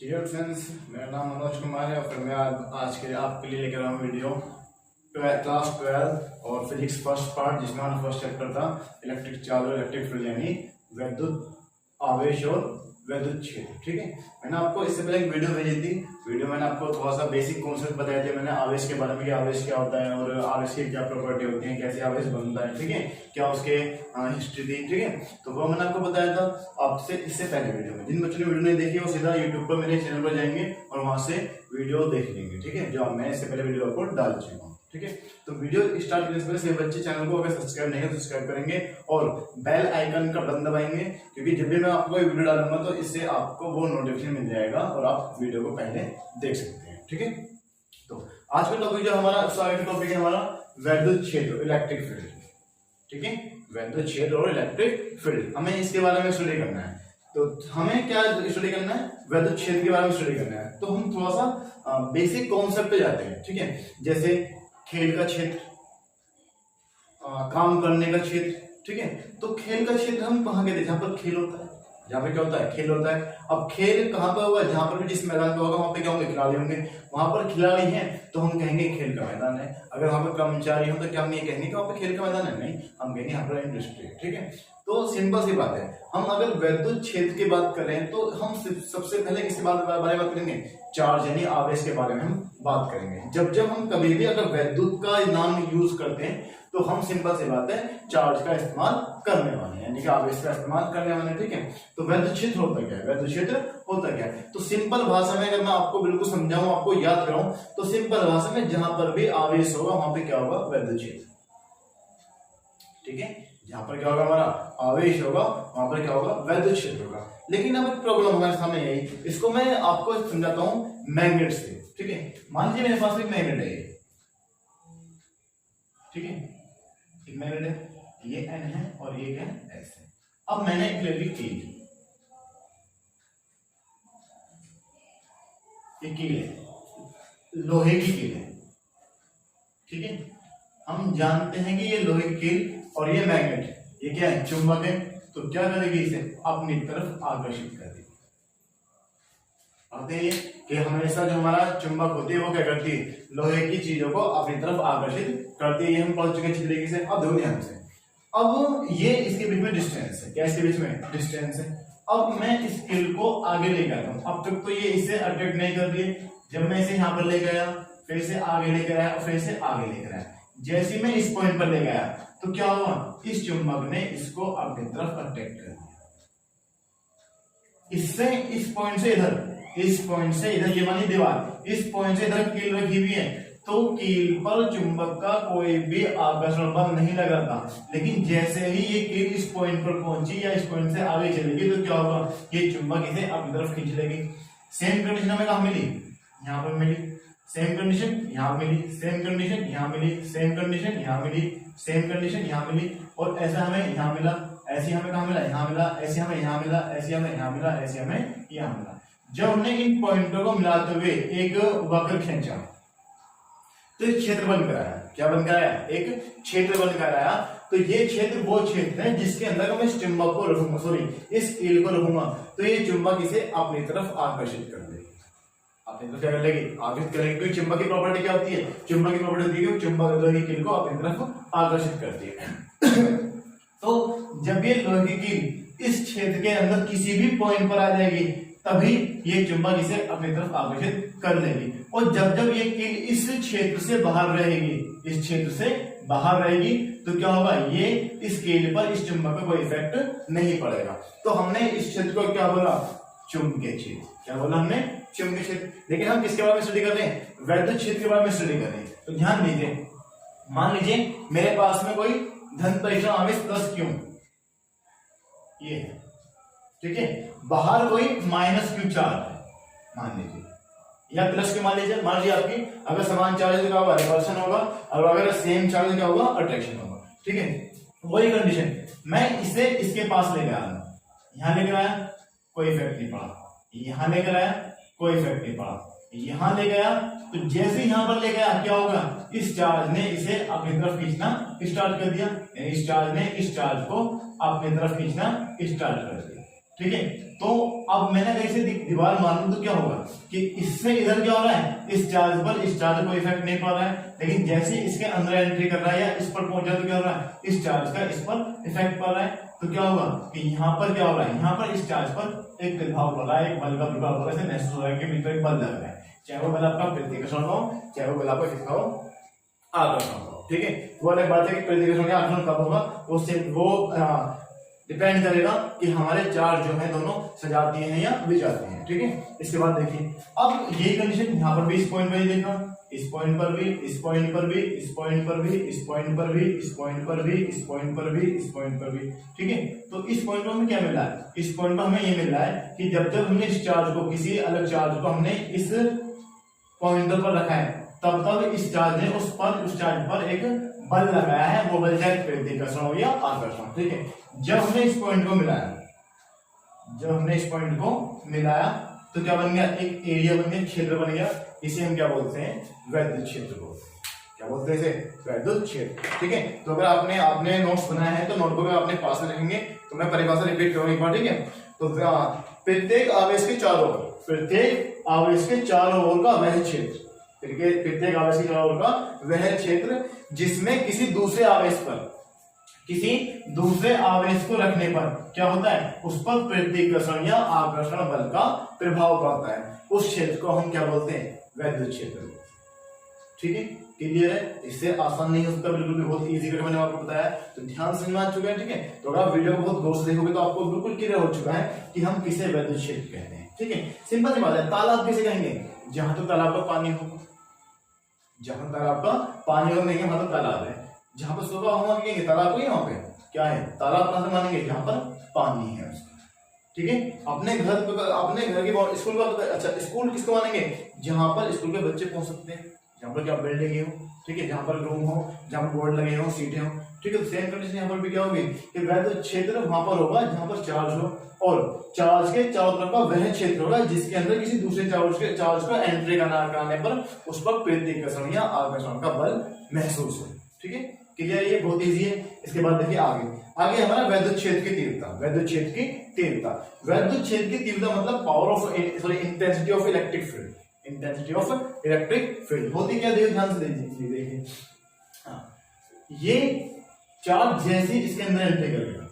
Dear friends, मेरा नाम मनोज कुमार है और फिर मैं आज के आपके लिए लेकर आया हूँ वीडियो क्लास 12 और फिजिक्स फर्स्ट पार्ट, जिसमें हमारा फर्स्ट चैप्टर था इलेक्ट्रिक चार्ज और इलेक्ट्रिक फील्ड, यानी वैद्युत आवेश और वैद्युत क्षेत्र। ठीक है, मैंने आपको इससे पहले एक वीडियो भेजी थी। वीडियो मैंने आपको थोड़ा सा बेसिक कॉन्सेप्ट बताया था। मैंने आवेश के बारे में कि आवेश क्या होता है और आवेश की क्या प्रॉपर्टी होती है, कैसे आवेश बनता है, ठीक है, क्या उसके हिस्ट्री थी, ठीक है, तो वो मैंने आपको बताया था आपसे इससे पहले वीडियो में। जिन बच्चों ने वीडियो नहीं देखी वो सीधा यूट्यूब पर मेरे चैनल पर जाएंगे और वहां से वीडियो देख लेंगे, ठीक है, जो मैं इससे पहले वीडियो आपको डाल चुका हूँ। ठीक है, तो वीडियो स्टार्ट करने से पहले सभी बच्चे चैनल को अगर सब्सक्राइब नहीं है तो सब्सक्राइब करेंगे और बेल आइकन का बटन दबाएंगे, क्योंकि जब भी मैं आपको कोई वीडियो डालूंगा तो इससे आपको वो नोटिफिकेशन मिल जाएगा और आप वीडियो को पहले देख सकते हैं। ठीक है, तो आज का टॉपिक जो हमारा टॉपिक है हमारा वैद्युत क्षेत्र, इलेक्ट्रिक फील्ड। ठीक है, वैद्युत क्षेत्र और इलेक्ट्रिक फील्ड, हमें इसके बारे में स्टडी करना है। तो हमें क्या स्टडी करना है? वैद्युत क्षेत्र के बारे में स्टडी करना है। तो हम थोड़ा सा बेसिक कॉन्सेप्ट पे जाते हैं। ठीक है, जैसे खेल का क्षेत्र, काम करने का क्षेत्र। ठीक है, तो खेल का क्षेत्र हम कहाँ कहते हैं? जहां पर खेल होता है, जहाँ पे क्या होता है? खेल होता है। अब खेल कहाँ पर होगा? जहां पर भी जिस मैदान पे होगा वहां पे क्या होंगे? खिलाड़ी होंगे। वहां पर खिलाड़ी हैं तो हम कहेंगे खेल का मैदान है। अगर वहां पर कर्मचारी हो तो क्या हम ये कहेंगे कि वहां पर खेल का मैदान है? नहीं, हम कहेंगे यहाँ पर इंडस्ट्री। ठीक है, तो सिंपल सी बात है। हम अगर वैद्युत क्षेत्र की बात करें तो हम सबसे पहले किसके बारे में बात करेंगे? चार्ज यानी आवेश के बारे में हम बात करेंगे। जब हम कभी भी अगर वैद्युत का नाम यूज करते हैं तो हम सिंपल सी बात है चार्ज का इस्तेमाल करने वाले हैं, यानी कि आवेश का इस्तेमाल करने वाले हैं। ठीक है, तो वैद्युत क्षेत्र होता क्या है? वैद्युत क्षेत्र होता क्या है? तो सिंपल भाषा में अगर मैं आपको बिल्कुल समझाऊं, आपको याद कराऊं, तो सिंपल भाषा में जहां पर भी आवेश होगा वहां पे क्या होगा? वैद्युत क्षेत्र। ठीक है, जहां पर क्या होगा? हमारा आवेश होगा वहां पर क्या होगा? वैद्युत क्षेत्र होगा। लेकिन अब एक प्रॉब्लम हमारे सामने यही, इसको मैं आपको समझाता हूं मैग्नेट से। ठीक है, मान लीजिए मेरे पास एक मैग्नेट है, ठीक है, एक मैग्नेट है, ये N है और ये क्या है? S है। अब मैंने एक ले ली कील, ये कील है, लोहे की कील है। ठीक है, हम जानते हैं कि ये लोहे की कील और ये मैग्नेट, ये क्या है? चुंबक है। तो क्या करेगी? इसे अपनी तरफ आकर्षित कर देगी। आते हैं कि हमेशा जो हमारा चुंबक होती है वो क्या करती है? लोहे की चीजों को अपनी तरफ आकर्षित करती है। ये हम पढ़ चुके हैं अच्छी तरीके से। अब देखो ध्यान से, अब ये इसके बीच में डिस्टेंस है। क्या इसके बीच में? डिस्टेंस है। अब मैं इस कील को आगे लेकर आता हूं। अब तक तो ये इसे अट्रैक्ट नहीं कर रही है। जब मैं इसे यहां पर ले गया, फिर से आगे लेकर आया और फिर से आगे लेकर आया, जैसे मैं इस पॉइंट पर ले गया तो क्या हुआ? इस चुंबक ने इसको अपनी तरफ अट्रैक्ट कर दिया। इससे इस पॉइंट से इधर, इस पॉइंट से इधर, ये मानी दीवार, इस पॉइंट से इधर कील रखी हुई है, तो कील पर चुंबक का कोई भी आकर्षण बल नहीं लगा था। लेकिन जैसे ही ये कील इस पॉइंट पर पहुंची या इस पॉइंट से आगे चलेगी तो क्या होगा? ये चुंबक इसे अपनी तरफ खींच लेगी। सेम कंडीशन हमें कहां मिली? यहां पर मिली। सेम कंडीशन यहां मिली, सेम कंडीशन यहां मिली, सेम कंडीशन यहां मिली, सेम कंडीशन यहां मिली, और ऐसा हमें यहां मिला, ऐसी हमें कहां मिला? यहां मिला, ऐसी हमें यहां मिला, ऐसी हमें यहां मिला, ऐसी हमें यहां मिला। जब हमने इन पॉइंटों को मिलाते हुए एक वक्र खींचा तो एक क्षेत्र बन कर आया। क्या बन कर आया? एक क्षेत्र बन कर आया। तो ये क्षेत्र वो क्षेत्र है जिसके अंदर मैं इस चुंबक को रखूंगा, सॉरी इस कील को रखूंगा, तो ये चुंबक इसे अपनी तरफ आकर्षित कर देगी। अपनी तरफ क्या कर लेगी? आकर्षित करेगी। क्योंकि चुंबक की प्रॉपर्टी क्या होती है? चुंबक की प्रॉपर्टी होती है चुंबक लोहे की कील को अपनी तरफ आकर्षित करती है। तो जब ये लोहे की कील इस क्षेत्र के अंदर किसी भी पॉइंट पर आ जाएगी तभी ये चुंबक इसे अपनी तरफ आकर्षित कर लेगी। और जब ये कील इस क्षेत्र से बाहर रहेगी, इस क्षेत्र से बाहर रहेगी, तो क्या होगा? ये इस कील पर इस चुंबक का कोई इफेक्ट नहीं पड़ेगा। तो हमने इस क्षेत्र को क्या बोला? चुंबकीय क्षेत्र। क्या बोला हमने? चुंबकीय क्षेत्र। लेकिन हम किसके बारे में स्टडी कर रहे हैं? वैद्युत क्षेत्र के बारे में स्टडी कर रहे हैं। तो ध्यान दीजिए, मान लीजिए मेरे पास में कोई धन परिक्षण आवेश प्लस क्यू ये है, ठीक है, बाहर कोई माइनस क्यू चार्ज है मान लीजिए, या प्लस क्यू मान लीजिए। मान लीजिए आपकी अगर समान चार्ज क्या होगा? रिपल्शन होगा, और अगर सेम चार्ज क्या होगा? अट्रैक्शन होगा। ठीक है, वही कंडीशन, मैं इसे इसके पास लेकर आया, यहां लेकर आया, कोई इफेक्ट नहीं पड़ा, यहां लेकर आया, कोई इफेक्ट नहीं पड़ा, यहां ले गया, तो जैसे यहां पर ले गया क्या होगा? इस चार्ज ने इसे अपनी तरफ खींचना स्टार्ट कर दिया, इस चार्ज ने इस चार्ज को अपनी तरफ खींचना स्टार्ट कर दिया। ठीक है। तो अब मैंने अगर इसे दीवार मान लूं तो क्या होगा कि इससे इधर क्या हो रहा है, इस चार्ज पर इस चार्ज को इफेक्ट नहीं पड़ रहा है, लेकिन जैसे ही इसके अंदर एंट्री कर रहा है या इस पर पहुंचा तो क्या हो रहा है, इस चार्ज का इस पर इफेक्ट पड़ रहा है। तो क्या होगा कि यहाँ पर क्या हो रहा है, यहाँ पर इस चार्ज पर एक प्रभाव पड़ रहा है, एक बल का प्रभाव पड़ रहा है, महसूस हो रहा है कि बिल्कुल एक बल लग रहा है, चाहे वो बल आपका प्रतिकर्षण हो, चाहे वो बल आपका किसका हो, आकर्षण हो। ठीक है, वो अलग बात है कि प्रतिकर्षण या आकर्षण कब होगा, वो डिपेंड करेगा कि हमारे चार्ज जो है दोनों सजातीय हैं या विजातीय हैं। ठीक है, इसके बाद देखिए अब ये कंडीशन यहाँ पर भी इस पॉइंट पर ही देखा, इस पॉइंट पर भी, इस पॉइंट पर भी, इस पॉइंट पर भी, इस पॉइंट पर भी, इस पॉइंट पर भी, इस पॉइंट पर भी, इस पॉइंट पर भी। ठीक है, तो इस पॉइंट पर हमें क्या मिल रहा है, इस पॉइंट पर हमें ये मिल रहा है कि जब जब हमने इस चार्ज को, किसी अलग चार्ज को हमने इस पॉइंटर पर रखा है, तब तब इस चार्ज ने उस चार्ज पर एक बल लगाया है, वो बल चाहे प्रतिकर्षण हो या आकर्षण। ठीक है, जब हमने इस पॉइंट को मिलाया, जब हमने इस पॉइंट को मिलाया तो क्या बन गया, एक एरिया बन गया, क्षेत्र बन गया, इसे हम क्या बोलते हैं, वैद्युत क्षेत्र को। क्या बोलते हैं इसे, वैद्युत क्षेत्र। ठीक है, तो अगर आपने नोट्स बनाया है तो नोटबुक में अपने पास में रखेंगे, तो मैं परिभाषा रिपीट करूंगा एक बार। ठीक है, तो प्रत्येक आवेश के चारों ओर, प्रत्येक आवेश के चारों ओर का वह क्षेत्र, प्रत्येक आवेश के चारों ओर का वह क्षेत्र जिसमें किसी दूसरे आवेश को रखने पर क्या होता है, उस पर प्रतिकर्षण या आकर्षण बल का प्रभाव पड़ता है, उस क्षेत्र को हम क्या बोलते हैं, वैद्युत क्षेत्र। ठीक है, क्लियर है, इससे आसान नहीं हो सकता, बिल्कुल भी बहुत इजी करके मैंने आपको बताया, तो ध्यान से समझ चुके हैं। ठीक है, तो अगर आप वीडियो को बहुत गौर से देखोगे तो आपको बिल्कुल क्लियर हो चुका है कि हम किसे वैद्युत क्षेत्र कहते हैं। ठीक है, सिंपल सी बात है। तालाब किसे कहेंगे, जहां तो तालाब का पानी हो, जहां तालाब का पानी हो नहीं है वहां तो तालाब है, जहां पर सुबह हम मानेंगे तालाब को, यहाँ पे क्या है, तालाब कहां से मानेंगे, जहां पर पानी है उसका। ठीक है, अपने घर के स्कूल का, अच्छा स्कूल किसको मानेंगे, जहां पर स्कूल के बच्चे पहुंच सकते हैं, जहां पर क्या बिल्डिंग हो, ठीक है, जहां पर रूम हो, जहां पर बोर्ड लगे हो, सीटें हो। ठीक है, तो सेम कंडीशन यहाँ पर भी क्या होगी कि वैद्युत क्षेत्र वहां पर होगा जहां पर चार्ज हो, और चार्ज के चारों तरफ का वह क्षेत्र होगा जिसके अंदर किसी दूसरे चार्ज का एंट्री कराने पर उस पर प्रतिकर्षण या आकर्षण का बल महसूस हो। ठीक है, क्लियर, ये बहुत इजी है। इसके बाद देखिए आगे हमारा वैद्युत क्षेत्र की तीव्रता, वैद्युत क्षेत्र की तीव्रता। वैद्युत क्षेत्र की तीव्रता मतलब power of intensity of electric field, intensity of electric field होती क्या, ध्यान से देखिए। ये चार्ज जैसे इसके अंदर एंट्री करेगा,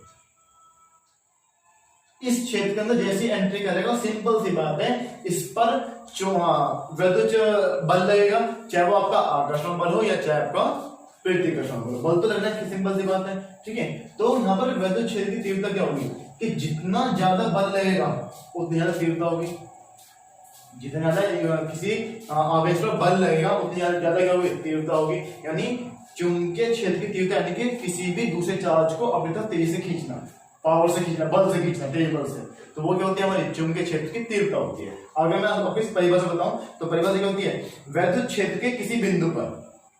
इस क्षेत्र के अंदर जैसी एंट्री करेगा, सिंपल सी बात है, इस पर वैद्युत बल लगेगा, चाहे वो आपका आकर्षण बल हो या चाहे आपका प्रतिकर्षण बल तो लगना है, सिंपल सी बात है। ठीक है, तो यहाँ पर वैद्युत क्षेत्र की तीव्रता क्या होगी कि जितना ज्यादा बल लगेगा उतनी ज्यादा तीव्रता होगी, जितना ज्यादा किसी आवेश पर बल लगेगा उतनी ज्यादा क्या होगी, तीव्रता होगी। यानी चुंबकीय क्षेत्र की तीव्रता यानी कि किसी भी दूसरे चार्ज को अपनी तरफ तेजी से खींचना, पावर से खींचना, बल से खींचना, तेज बल से, तो वो क्या होती है, हमारी चुंबकीय क्षेत्र की तीव्रता होती है। अगर मैं आपको इस परिभाषा बताऊं तो परिभाषा क्या होती है, वैद्युत क्षेत्र के किसी बिंदु पर,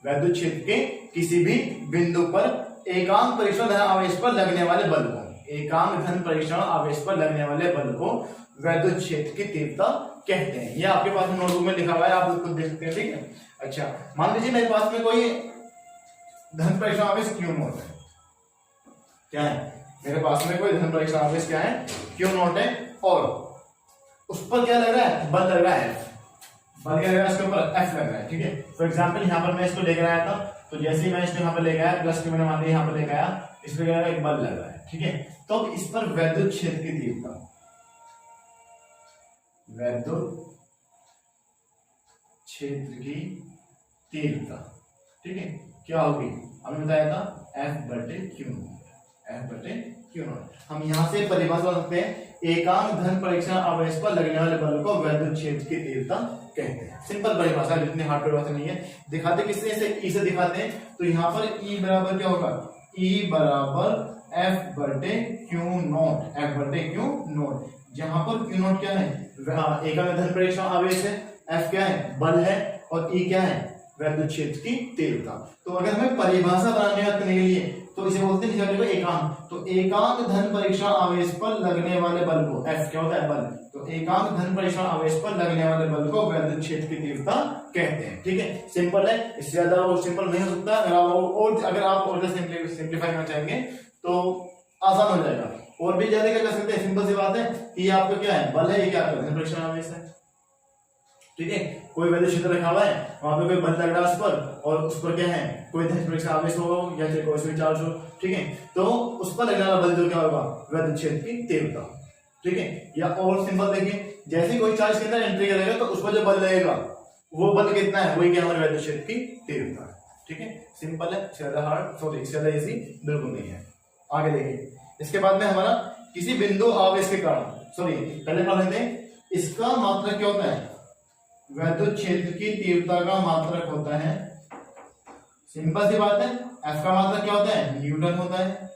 वैद्युत क्षेत्र के किसी भी बिंदु पर एकांक परीक्षण धन आवेश पर लगने वाले बल को, एकांक धन परीक्षण आवेश पर लगने वाले बल को वैद्युत क्षेत्र की तीव्रता कहते हैं। ये आपके पास नोटबुक में लिखा हुआ है, आप उसको देख सकते हैं। ठीक है, अच्छा मान लीजिए मेरे पास में कोई धन परीक्षण आवेश क्यू नॉट है, क्या है, मेरे पास में कोई धन परीक्षण आवेश क्या है, क्यू नॉट है, और उस पर क्या लग रहा है, बल लग रहा है एफ, बल क्या लग रहा है, इसके ऊपर एफ लग रहा है। ठीक है, फॉर एग्जाम्पल यहाँ पर मैं इसको लेकर आया था, तो जैसे ही मैं इसको यहाँ पर लेकर आया, प्लस की मैंने मान लिया यहाँ पर लेकर आया, इस पर एक बल लग रहा है। ठीक है, तो अब इस पर वैद्युत क्षेत्र की तीव्रता, वैद्युत क्षेत्र की तीव्रता, ठीक है, क्या होगी, हमने बताया था एफ बटे क्यू नॉट, एफ बटे क्यू नॉट। हम यहां से परिभाषा रखते हैं, एकांक धन परीक्षण आवेश पर लगने वाले बल को वैद्युत क्षेत्र की तीव्रता कहते हैं। सिंपल परिभाषा, जितनी हार्ड परिभाषा नहीं है। दिखाते किससे, इसे ई से दिखाते हैं, तो यहाँ पर ई बराबर क्या होगा, ई बराबर एफ बटे क्यू नॉट, एफ बटे क्यू नॉट, जहां पर क्यू नॉट क्या है, एकांक धन परीक्षण आवेश है, एफ क्या है, बल है, और ई क्या है, वैद्युत क्षेत्र की तीव्रता। तो अगर हमें परिभाषा बनाने करने के लिए तो इसे बोलते हैं एकांक, तो एकांक धन परीक्षण आवेश पर लगने वाले बल को, एफ क्या होता है, बल, तो एकांक धन परीक्षण आवेश पर लगने वाले बल को वैद्युत क्षेत्र की तीव्रता कहते हैं। ठीक है, सिंपल है, इससे ज्यादा और सिंपल नहीं हो सकता। अगर आप और सिंप्लीफाई करना चाहेंगे तो आसान हो जाएगा। और भी ज्यादा क्या कर सकते हैं, सिंपल सी बात है कि ये आपका क्या है, बल है, ये क्या आपका धन परीक्षण आवेश है। ठीक है, कोई वैद्युत क्षेत्र रखा हुआ है, वहां पे कोई बल लग रहा है उस पर, और उस पर क्या है, कोई धन परीक्षण आवेश हो या फिर कोई चार्ज हो। ठीक है, तो उस पर लगने वाला बल जो क्या होगा, वैद्युत क्षेत्र की तीव्रता। ठीक है, या और सिंपल देखिए, जैसे कोई चार्ज के अंदर एंट्री करेगा तो उस पर जो बल लगेगा वो बल कितना है, वही क्या हमारे वैद्युत क्षेत्र की तीव्रता है। ठीक है, सिंपल है, ज्यादा हार्ड सॉरी ज्यादा इजी बिल्कुल नहीं है। आगे देखिए, इसके बाद में हमारा किसी बिंदु आवेश के कारण, सॉरी पहले पढ़ लेते हैं, इसका मात्रक क्या होता है, वैद्युत क्षेत्र की तीव्रता का मात्रक होता है, सिंपल सी बात है, एफ का मात्रक क्या होता है, न्यूटन होता है,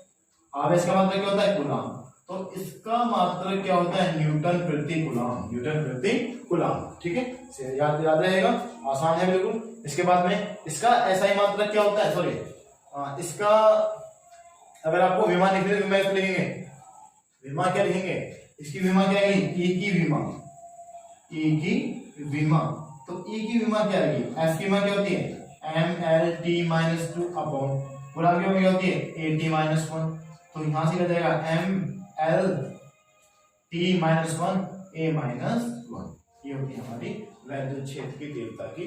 आवेश का मात्रक क्या होता है, कूलम। तो इसका मात्रक क्या होता है, न्यूटन प्रति कूलम, न्यूटन प्रति कूलम। ठीक है, याद याद रहेगा, आसान है बिल्कुल। इसके बाद में इसका एसआई मात्रक क्या होता है, सॉरी इसका अगर आपको विमा लिखने तो विमा लिखेंगे, विमा क्या लिखेंगे, इसकी विमा क्या है, ई की विमा, ई की विमा। तो ई की विमा क्या है, एफ की विमा क्या होती है, mL/t-2 अपॉन कूलम की विमा क्या होती है, AT-1। तो यहां से क्या जाएगा, mL/t-1 A-1, ये होती है हमारी वैद्युत क्षेत्र की तीव्रता की।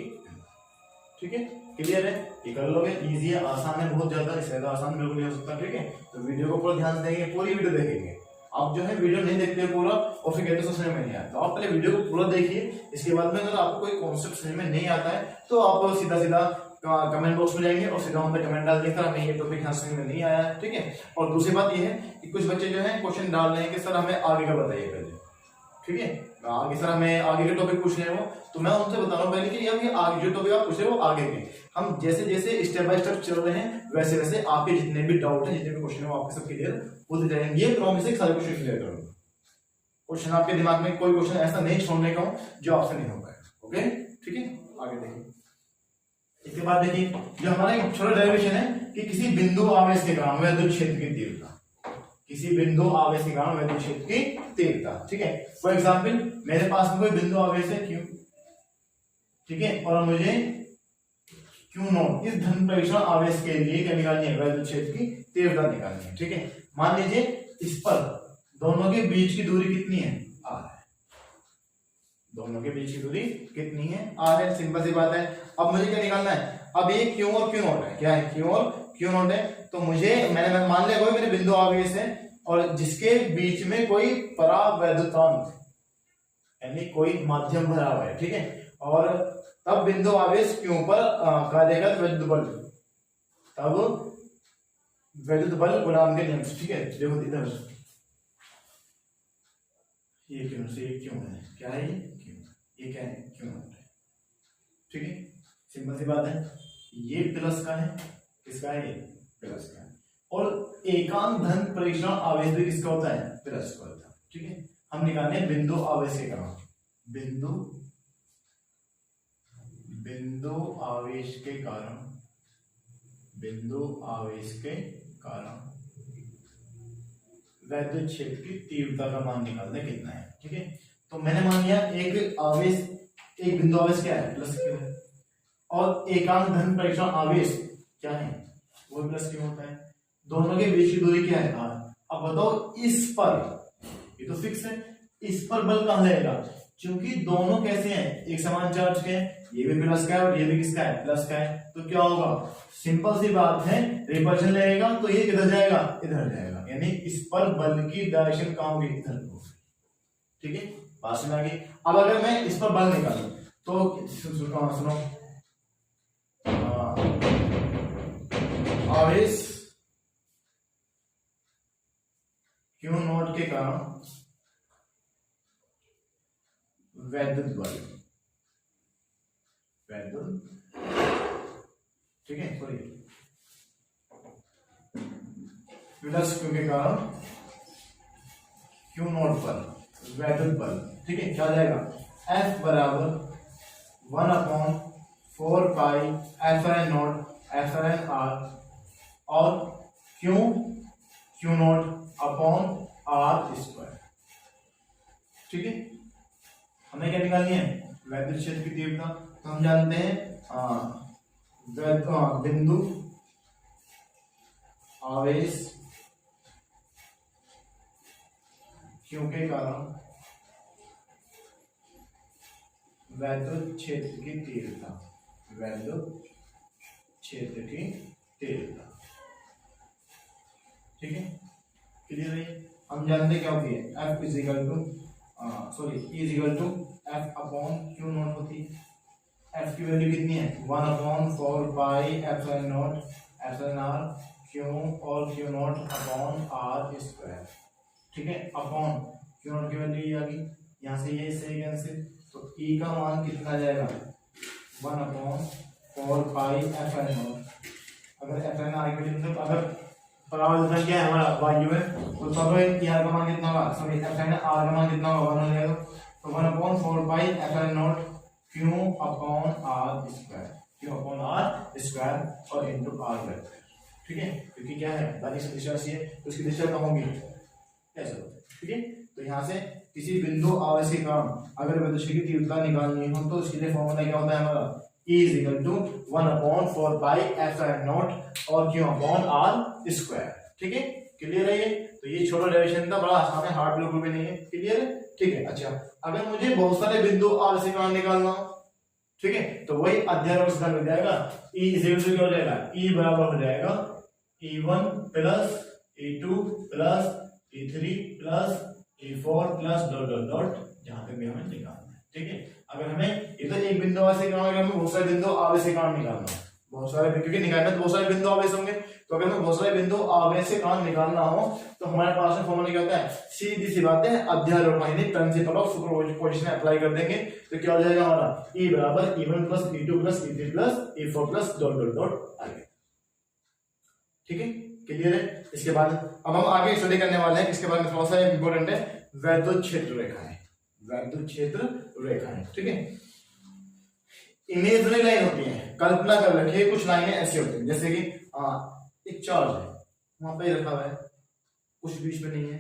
ठीक है, क्लियर है, ये कर लोगे, इजी है, आसान है बहुत ज्यादा, इससे ज्यादा आसान बिल्कुल नहीं हो सकता। ठीक है, तो वीडियो को पूरा ध्यान से देंगे, पूरी वीडियो देखेंगे। आप जो है वीडियो नहीं देखते पूरा और फिर कहते समझ में नहीं आता, तो आप पहले वीडियो को पूरा देखिए। इसके बाद में अगर आपको कोई कॉन्सेप्ट समझ में नहीं आता है तो आप सीधा सीधा कमेंट बॉक्स में जाएंगे और सीधा उन पर कमेंट डाल देंगे, हमें ये टॉपिक यहाँ समझ में नहीं आया है। ठीक है, और दूसरी बात ये है कि कुछ बच्चे जो है क्वेश्चन डाल रहे हैं कि सर हमें आगे का बताइए पहले। ठीक है, आगे सर हमें आगे के टॉपिक पूछ रहे हो, तो मैं उनसे बता रहा हूँ पहले कि ये आगे जो टॉपिक आप पूछ रहे हो आगे के, हम जैसे जैसे स्टेप बाय स्टेप चल रहे हैं वैसे वैसे आपके जितने भी डाउट हैं, जितने भी क्वेश्चन है आपके सब क्लियर होते जाएंगे। ये प्रॉमिस है, सारे क्वेश्चन क्लियर करूंगा। क्वेश्चन आपके दिमाग में कोई क्वेश्चन ऐसा नहीं छोड़ने का हो जो आपसे नहीं हो पाएगा। ओके, ठीक है, आगे देखिए। इसके बाद देखिए, जो हमारा एक छोटा डेरिवेशन है कि किसी बिंदु आवेश के कारण वैद्युत क्षेत्र की तीव्रता, किसी बिंदु आवेश के कारण वैद्युत क्षेत्र की तीव्रता। ठीक है, फॉर एग्जांपल मेरे पास में कोई बिंदु आवेश है Q, ठीक है, और मुझे Q0 इस धन परीक्षण आवेश के लिए क्या निकालनी है, वैद्युत क्षेत्र की तीव्रता निकालनी है। ठीक है, मान लीजिए इस पर दोनों के बीच की दूरी कितनी है, R है, दोनों के बीच की दूरी कितनी है, R है, सिंपल सी बात है। अब मुझे क्या निकालना है, अब ये Q और Q0 है, क्या है, Q और Q0 है, तो मुझे मैंने मान लिया कोई मेरे बिंदु आवेश है और जिसके बीच में कोई परावैद्युतांक यानी कोई माध्यम भरा हुआ है। ठीक है, और तब बिंदु आवेश Q पर कार्यरत वैद्युत बल, तब वैद्युत बल कूलम के नियम से। ठीक है, देखो इधर ये क्यों से ये क्यों है, क्या है ये क्या है, क्यों है। ठीक है, सिंपल सी बात है, ये प्लस का है, किसका है, ये प्लस का है, और एकांक धन परीक्षण आवेश भी किसका होता है, प्लस का होता है। ठीक है, हम निकालने बिंदु आवेश के कारण, बिंदु आवेश के कारण, बिंदु आवेश के कारण वैद्युत क्षेत्र की तीव्रता का मान निकालना कितना है। ठीक है, तो मैंने मान लिया एक आवेश, एक बिंदु आवेश क्या है, प्लस क्यू है, और एकांक धन परीक्षण आवेश क्या है, वो प्लस क्यू होता है, दोनों के बीच की दूरी क्या है, r। अब बताओ इस पर, ये तो फिक्स है, इस पर बल कहां लगेगा, क्योंकि दोनों कैसे हैं, एक समान चार्ज के हैं, ये भी प्लस का है और ये भी किसका है, प्लस का है, तो क्या होगा, सिंपल सी बात है, रिपल्शन लगेगा तो ये किधर जाएगा, इधर जाएगा, यानी इस पर बल की डायरेक्शन कहां होगी, इधर होगी। ठीक है, बात समझ आ गई। अब अगर मैं इस पर बल निकालूं तो सुनो, आवेश Q0 के कारण वैद्युत बल, ठीक है, सॉरी प्लस Q के कारण Q0 पर वैद्युत बल। ठीक है, क्या जाएगा, F बराबर 1/4 पाई F0 F(r) और Q0 अपॉन R²। ठीक है, हमें क्या निकालनी है, वैद्युत क्षेत्र की तीव्रता। तो हम जानते हैं बिंदु आवेश क्यों के कारण वैद्युत क्षेत्र की तीव्रता, वैद्युत क्षेत्र की तीव्रता। ठीक है, क्लियर है। हम जानते क्या होती है, F equal to E is equal to F upon Q naught होती है। F की वैल्यू कितनी है, 1/4 pi epsilon naught epsilon R Q और Q naught upon are square. ठीक है, अपॉन क्यू नॉट की वैल्यू ये आ गई, यहाँ से ये सही कैंसिल, तो E का मान कितना आ जाएगा, 1/4 पाई एप्सिलॉन नॉट। अगर एप्सिलॉन आर की वैल्यू, अगर परावर्तन क्या है हमारा वायु है, तो तब आर का मान कितना होगा, सॉरी एप्सिलॉन आर का मान कितना होगा, 1 हो जाएगा। तो 1/4 pi epsilon naught q upon are square, q upon are square और इनटू आर वेक्टर। ठीक है, क्योंकि क्या है बारिश की दिशा से है तो उसकी दिशा कम होगी, ऐसा होता है। ठीक है, तो यहाँ से किसी बिंदु आवेश के कारण अगर विद्युत की तीव्रता निकालनी हो तो उसके लिए फॉर्मूला क्या होता है हमारा, E is equal to 1/4 pi epsilon naught और क्यू अपॉन आर स्क्वायर। ठीक है, क्लियर है ये। तो ये छोटा डेरिवेशन था, बड़ा आसान है, हार्ड बिल्कुल भी नहीं है। क्लियर है, ठीक है। अच्छा, अगर मुझे बहुत सारे बिंदु आवेश के कारण निकालना हो, ठीक है, तो वही अध्यारोह सिद्धांत हो जाएगा। E इजिकल टू क्या हो जाएगा, E बराबर हो जाएगा E1 plus E2 plus E3 plus E4 plus dot dot dot, जहां तक भी हमें निकालना है। ठीक है, अगर हमें ये तो एक बिंदु आवेश के कारण, हमें बहुत सारे बिंदु आवेश के कारण निकालना है, बहुत सारे, क्योंकि निकालना तो बहुत सारे बिंदु आवेश होंगे, तो अगर हमें बहुत सारे बिंदु आवेश के कारण निकालना हो तो हमारे पास में फॉर्मूला क्या होता है, सीधी सी बात है, अध्यारोपण यानी प्रिंसिपल ऑफ सुपरपोजिशन अप्लाई कर देंगे तो क्या हो जाएगा हमारा, E बराबर E1 plus E2 plus E3 plus E4 plus dot dot dot आगे। ठीक है, क्लियर है। इसके बाद अब हम आगे स्टडी करने वाले हैं, इसके बाद थोड़ा सा इंपॉर्टेंट है, वैद्युत क्षेत्र रेखाएं, वैद्युत क्षेत्र रेखाएं। ठीक है, इमेजनरी लाइन होती है, कल्पना कर रखिए कुछ लाइनें ऐसी होती हैं, जैसे कि एक चार्ज है वहां पे रखा हुआ है, कुछ बीच में नहीं है,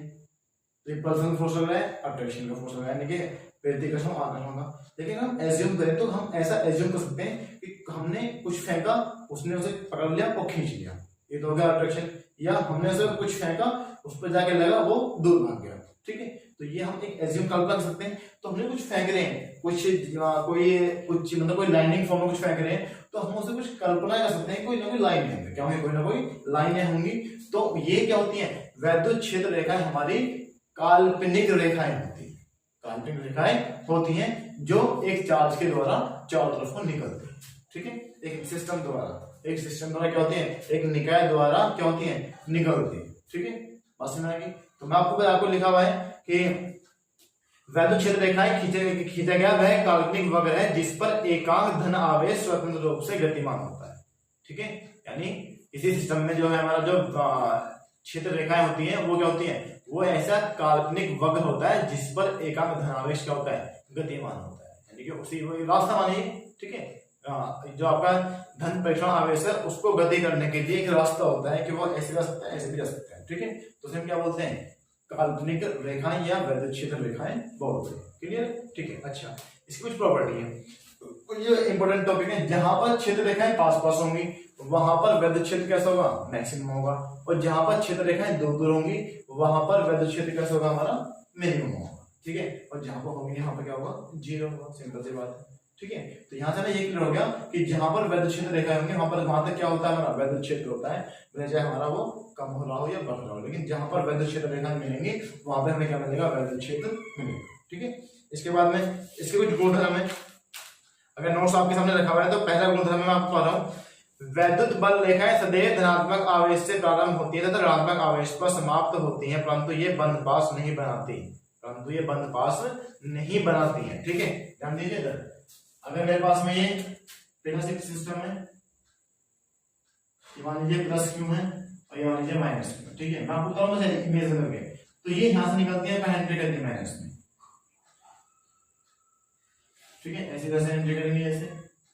रिपल्सन फोर्स लग रहा है, अट्रैक्शन का फोर्स लग रहा है, यानी कि प्रेरितिकर्षण आकर्षण का। लेकिन हम एज्यूम करें तो हम ऐसा एज्यूम कर सकते हैं कि हमने कुछ फेंका, उसने उसे पकड़ लिया और खींच लिया, ये तो हो गया अट्रैक्शन, या हमने उसे कुछ फेंका, उस पर जाके लगा, वो दूर भाग गया। ठीक है, तो ये हम एक एज्यूम कल्पना कर सकते हैं। तो हमने कुछ फेंक रहे हैं, कुछ मतलब कोई लाइनिंग फॉर्म में कुछ फेंक रहे हैं, तो हम उसे कुछ कल्पना कर सकते हैं, कोई ना कोई लाइन है, क्या होंगे, कोई ना कोई लाइनें होंगी। तो ये क्या होती है, वैद्युत क्षेत्र रेखाएं हमारी काल्पनिक रेखाएं होती है, काल्पनिक रेखाएं होती हैं जो एक चार्ज के द्वारा चारों तरफ को निकलती है। ठीक है, एक सिस्टम द्वारा क्या होती है, एक निकाय द्वारा क्या होती है, निकलती है। ठीक है, बात समझ आ गई। तो मैं आपको लिखा हुआ है कि वैद्युत क्षेत्र रेखाएं खींचा गया वह काल्पनिक वक्र है जिस पर एकांक धन आवेश स्वतंत्र रूप से गतिमान होता है। ठीक है, यानी इसी सिस्टम में जो है हमारा जो क्षेत्र रेखाएं होती हैं वो क्या होती हैं, वो ऐसा काल्पनिक वक्र होता है जिस पर एकांक धन आवेश क्या होता है, गतिमान होता है, यानी कि उसी वो रास्ता मानिए। ठीक है, जो आपका धन प्रेक्षण आवेश है उसको गति करने के लिए एक रास्ता होता है कि वो ऐसे जा सकता है, ऐसे भी जा सकता है। ठीक है, तो उसे हम क्या बोलते हैं, काल्पनिक रेखाएं या वैद्युत क्षेत्र रेखाएं बोलते हैं। क्लियर, ठीक है। अच्छा, इसकी कुछ प्रॉपर्टी है, ये इंपॉर्टेंट टॉपिक है। जहां पर क्षेत्र रेखाएं पास पास होंगी वहां पर वैद्युत क्षेत्र कैसा होगा, मैक्सिमम होगा, और जहां पर क्षेत्र रेखाएं दूर दूर होंगी वहां पर वैद्युत क्षेत्र कैसा होगा, हमारा मिनिमम होगा। ठीक है, और जहां पर होगी यहाँ पर क्या होगा, 0 होगा, सिंपल सी बात है। ठीक है, तो यहाँ से हमें ये क्लियर हो गया कि जहां पर वैद्युत क्षेत्र रेखाएं होंगी वहां तक क्या होता है, हमारा वैद्युत क्षेत्र होता है, चाहे हमारा वो कम हो रहा हो या बढ़ रहा हो, लेकिन जहां पर वैद्युत क्षेत्र रेखाएं मिलेंगी वहां पर हमें क्या मिलेगा, वैद्युत क्षेत्र मिलेगा। ठीक है, इसके बाद में इसके कुछ गुणधर्म है, अगर नोट्स आपके सामने रखा हुआ है तो पहला गुणधर्म मैं आपको बता रहा हूँ, वैद्युत बल रेखाएं सदैव धनात्मक आवेश से प्रारंभ होती है तथा ऋणात्मक आवेश पर समाप्त होती हैं, परंतु ये बंद पास नहीं बनाती है। ठीक है, ध्यान दीजिए इधर, अगर मेरे पास में ये प्लस एक सिस्टम है, ये मान लीजिए प्लस क्यू है और ये मान लीजिए माइनस क्यू। ठीक है, मैं आपको बताऊंगा मुझे इमेज करके, तो ये यहां से निकलती है, कहां एंट्री करती है, माइनस में। ठीक है, ऐसे कैसे एंट्री करेंगे,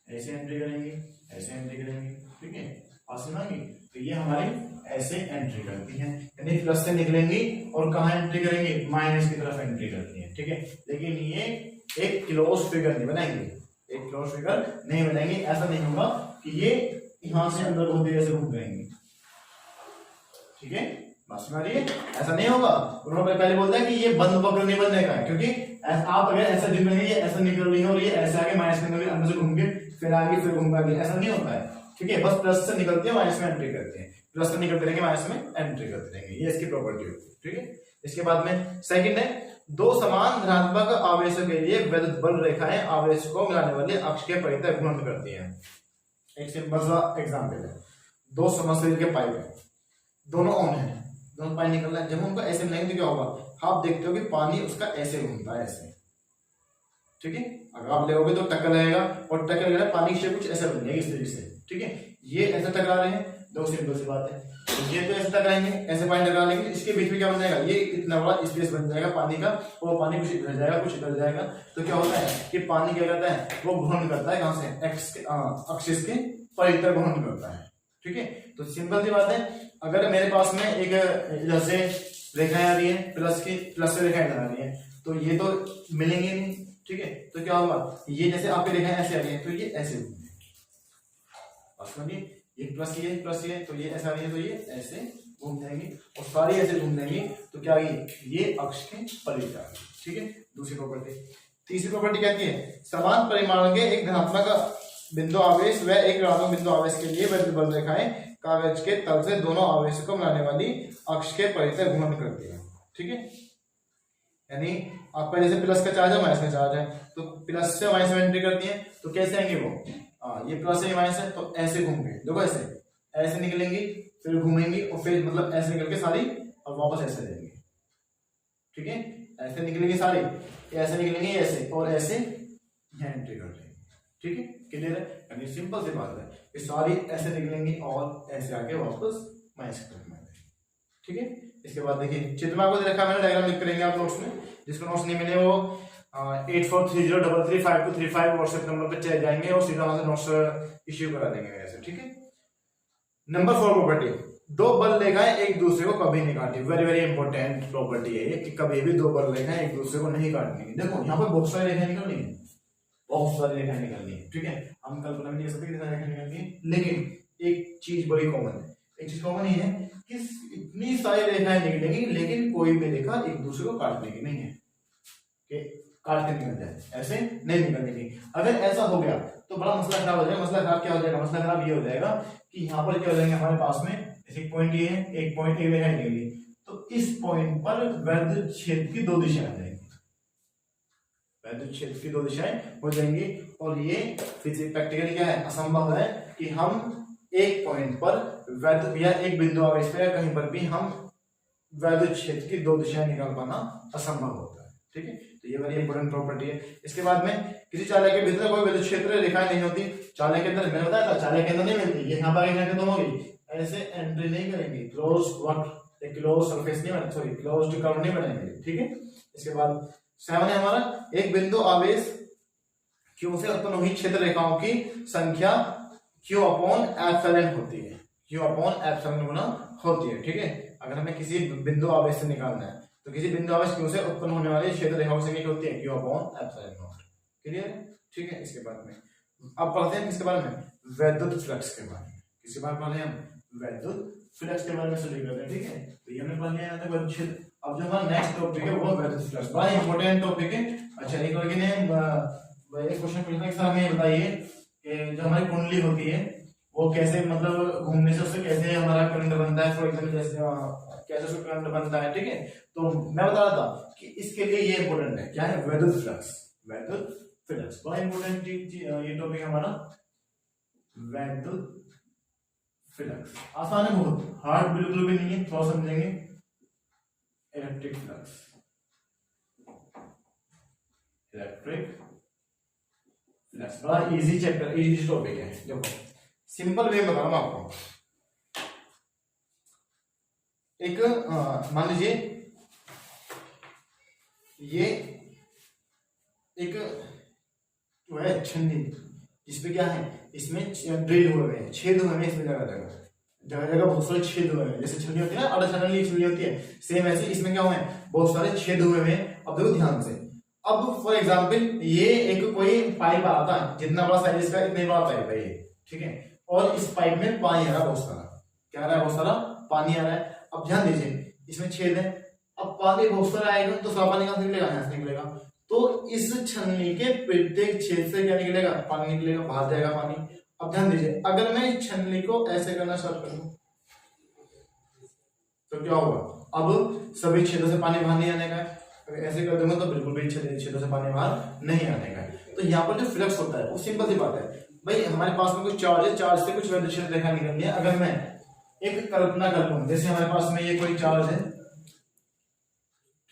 ऐसे एंट्री करेंगे, ऐसे एंट्री करेंगे। ठीक है, पास में आएंगी तो ये हमारी ऐसे एंट्री करती है, यानी प्लस से निकलेंगी और कहां एंट्री करेंगे, माइनस की तरफ एंट्री करती है। ठीक है, लेकिन ये एक क्लोज फिगर नहीं बनाएंगे, एक क्लोज फिगर नहीं बनाएंगे, ऐसा नहीं होगा कि ये यहां से अंदर होते ऐसे घूम जाएंगे। ठीक है, बात समझ रही है? ऐसा नहीं होगा। उन्होंने पहले बोलता है कि ये बंद वक्र नहीं बनने का है, क्योंकि आप अगर ऐसा जिम्मेदारी ये ऐसा निकल रही है और ये ऐसे आगे माइनस में अंदर से घूम के फिर आगे फिर घूम आगे, ऐसा नहीं होता है। ठीक है, बस प्लस से निकलते हैं माइनस में एंट्री करते हैं, प्लस से निकलते रहेंगे माइनस में एंट्री करते रहेंगे, ये इसकी प्रॉपर्टी होती है। ठीक है, इसके बाद में सेकंड है, दो समान धनात्मक आवेशों के लिए विद्युत बल रेखाएं आवेश को मिलाने वाले अक्ष के परितः घूर्णन करती हैं। एक सिंपल सा एग्जांपल है, दो समस्थानिक के पाइप है, दोनों ऑन है, दोनों पानी निकल रहा है। जब हम उनको ऐसे मिलाएंगे तो क्या होगा, आप देखते हो कि पानी उसका ऐसे घूमता है, ऐसे। ठीक है, अगर आप लेोगे तो टक्कर लगेगा और टक्कर लगेगा पानी की शेप कुछ ऐसा बन जाएगी इस तरीके से। ठीक है, ये ऐसे टकरा रहे हैं, दो सिंपल सी बात है, तो ये तो ऐसे टकराएंगे, ऐसे पानी टकरा लेंगे, इसके बीच में क्या बन जाएगा, ये इतना बड़ा स्पेस बन जाएगा पानी का, और पानी कुछ इधर जाएगा कुछ इधर जाएगा, तो क्या होता है कि पानी क्या करता है, वो घूर्णन करता है, कहां से, एक्स के एक्सिस के परितः घूर्णन करता है। ठीक है, तो सिंपल सी बात है, अगर मेरे पास में एक इधर से रेखाएं आ रही है, प्लस से रेखाएं इधर आ रही है, तो ये तो मिलेंगे नहीं। ठीक है, तो क्या होगा, ये जैसे आपकी रेखाएं ऐसे आ रही है तो ये ऐसे घूमेंगे, ये प्लस ये तो ये ऐसा आ रही है तो ये ऐसे घूम जाएंगे, और सारी ऐसे घूम जाएंगी, तो क्या आएगी, ये अक्ष के परितः। ठीक है, दूसरी प्रॉपर्टी। तीसरी प्रॉपर्टी कहती है, समान परिमाण के एक धनात्मक बिंदु आवेश व एक ऋणात्मक बिंदु आवेश के लिए विद्युत बल रेखाएं कागज के तल से दोनों आवेश को मिलाने वाली अक्ष के परितः घूर्णन करती है। ठीक है, यानी आपका जैसे प्लस का चार्ज है माइनस का चार्ज है, तो प्लस से माइनस में एंट्री करती है, तो कैसे आएंगे वो, ये प्लस है माइनस है, तो ऐसे घूमेंगे, देखो ऐसे निकलेंगी, फिर घूमेंगी और फिर मतलब ऐसे निकल के सारी और वापस ऐसे जाएंगे। ठीक है, ऐसे निकलेंगे सारी, ऐसे निकलेंगे ऐसे और ऐसे एंट्री कर देंगे। ठीक है, क्लियर है? यानी सिंपल सी बात है, ये सारी ऐसे निकलेंगी और ऐसे आके वापस माइनस कर देंगे। ठीक है, इसके बाद देखिए चित्र में आपको रखा मैंने, डायग्राम लिख करेंगे आप नोट्स में, जिसको नोट्स नहीं मिले वो 8430335235 व्हाट्सएप नंबर पे चले जाएंगे और सीधा वहां से नोट्स इश्यू करा देंगे मेरे से। ठीक है, नंबर 4 प्रॉपर्टी, दो बल रेखाएं एक दूसरे को कभी नहीं काटती। वेरी वेरी इंपॉर्टेंट प्रॉपर्टी है ये, कि कभी भी दो बल रेखाएं एक दूसरे को नहीं काटनी। देखो यहाँ पर बहुत सारी रेखाएं निकलनी है, बहुत सारी रेखाएं निकलनी है। ठीक है, हम कल्पना भी नहीं कर सकते कितनी रेखाएं निकलनी है, लेकिन एक चीज बड़ी कॉमन है, एक चीज कॉमन ये है कि इतनी सारी रेखाएं निकलेंगी लेकिन कोई भी रेखा एक दूसरे को काटने की नहीं है, कि काट के निकल जाए, ऐसे नहीं निकलने की। अगर ऐसा हो गया तो बड़ा मसला खराब हो जाएगा। मसला खराब क्या हो जाएगा, मसला खराब ये हो जाएगा कि यहाँ पर क्या हो जाएंगे हमारे पास में, एक पॉइंट ये है, एक पॉइंट एक रेखा निकलेगी, तो इस पॉइंट पर विद्युत क्षेत्र की दो दिशाएं आ जाएंगी, विद्युत क्षेत्र की दो दिशाएं हो जाएंगी, और ये फिजिक्स प्रैक्टिकली क्या है, असंभव है कि हम एक पॉइंट पर विद्युत या एक बिंदु आवेश पर या कहीं पर भी हम विद्युत क्षेत्र की दो दिशाएं निकाल पाना असंभव होता है। ठीक है, तो ये बड़ी इंपॉर्टेंट प्रॉपर्टी है। इसके बाद में किसी चालक के भीतर कोई विद्युत क्षेत्र रेखाएं नहीं होती, चालक के अंदर मैंने बताया था चालक के अंदर नहीं मिलती, ये यहाँ पर खत्म होगी, ऐसे एंट्री नहीं करेंगी, क्लोज वक्र एक क्लोज सरफेस नहीं बने, सॉरी क्लोज्ड कर्व नहीं बनेंगे। ठीक है, इसके बाद 7 है हमारा, एक बिंदु आवेश Q से उत्पन्न हुई क्षेत्र रेखाओं की संख्या Q/ε होती है, Q/ε गुना होती है। ठीक है, अगर हमें किसी बिंदु आवेश से निकालना है तो किसी बिंदु आवेश Q से उत्पन्न होने वाले क्षेत्र रेखाओं की संख्या होती है Q/ε0। क्लियर? ठीक है, इसके बाद में अब पढ़ते हैं किसके बारे में, विद्युत फ्लक्स के बारे में। किसके बारे में पढ़े हम, विद्युत फ्लक्स के बारे में स्टडी करते हैं। ठीक है, तो ये हमने पढ़ लिया है विद्युत क्षेत्र। अब जो हमारा नेक्स्ट टॉपिक है वो विद्युत फ्लक्स, बड़ा इंपॉर्टेंट टॉपिक है। अच्छा, एक लड़के ने एक क्वेश्चन पूछा कि सर हमें ये बताइए कि जो हमारी कुंडली होती है वो कैसे, मतलब घूमने से उससे कैसे हमारा करंट बनता है, फॉर एग्जाम्पल जैसे कैसे उसका करंट बनता है। ठीक है, तो मैं बता रहा था कि इसके लिए ये इंपॉर्टेंट है, क्या है, विद्युत फ्लक्स। विद्युत फ्लक्स बड़ा इंपॉर्टेंट ये टॉपिक हमारा विद्युत फ्लक्स। आसान है बहुत, हार्ड बिल्कुल भी नहीं है, थोड़ा समझेंगे। इलेक्ट्रिक फ्लक्स, इलेक्ट्रिक फ्लक्स बड़ा इजी चैप्टर, इजी टॉपिक है। देखो सिंपल वे में बता रहा हूं आपको, एक मान लीजिए ये एक जो है छन्नी, जिसपे क्या है, इसमें ड्रिल हुए हैं, छेद हुए हैं, इसमें जगह जगह बहुत सारे छेद हुए हैं। जैसे छन्नी होती है ना, अर्धछन्नी छन्नी होती है, सेम ऐसे इसमें क्या हुए हैं, बहुत सारे छेद हुए हैं। अब देखो ध्यान से, अब फॉर एग्जाम्पल ये एक कोई पाइप आ रहा था, जितना बड़ा साइज इसका इतने बड़ा पाइप है ये। ठीक है, और इस पाइप में पानी आ रहा है बहुत सारा, क्या आ रहा है, बहुत सारा पानी आ रहा है। अब ध्यान दीजिए, इसमें छेद है, अब पानी बहुत सारा आएगा तो सारा पानी कहां से निकलेगा, यहाँ से निकलेगा। तो इस छन्नी के प्रत्येक छेद से क्या निकलेगा, पानी निकलेगा, बाहर जाएगा पानी। अब ध्यान दीजिए, अगर मैं इस छन्नी को ऐसे करना स्टार्ट कर दूं तो क्या होगा, अब सभी छेदों से पानी बाहर नहीं आने का है। अगर ऐसे कर दूंगा तो बिल्कुल भी छेदों से पानी बाहर नहीं आने का है। तो यहाँ पर जो फ्लक्स होता है वो सिंपल सी बात है भाई, हमारे पास में कुछ चार्ज है, चार्ज से कुछ वैद्युत क्षेत्र रेखा निकलनी है। अगर मैं एक कल्पना कर लूं, जैसे हमारे पास में ये कोई चार्ज है,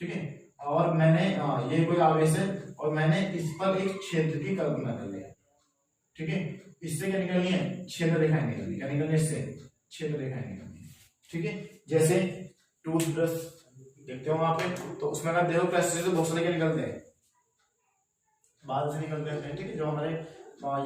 ठीक है, और मैंने ये कोई आवेश है और मैंने इस पर एक क्षेत्र की कल्पना कर ली, ठीक है, इससे क्या निकलनी है, क्षेत्र रेखाएं निकलनी, क्या निकलनी है, इससे क्षेत्र रेखाएं निकलनी है, ठीक है। जैसे टूथब्रश देखते हो वहां पे, तो उसमें अगर देखो प्लास्टिक से बहुत सारे क्या निकलते हैं, बाल से निकलते हैं, ठीक है, जो हमारे,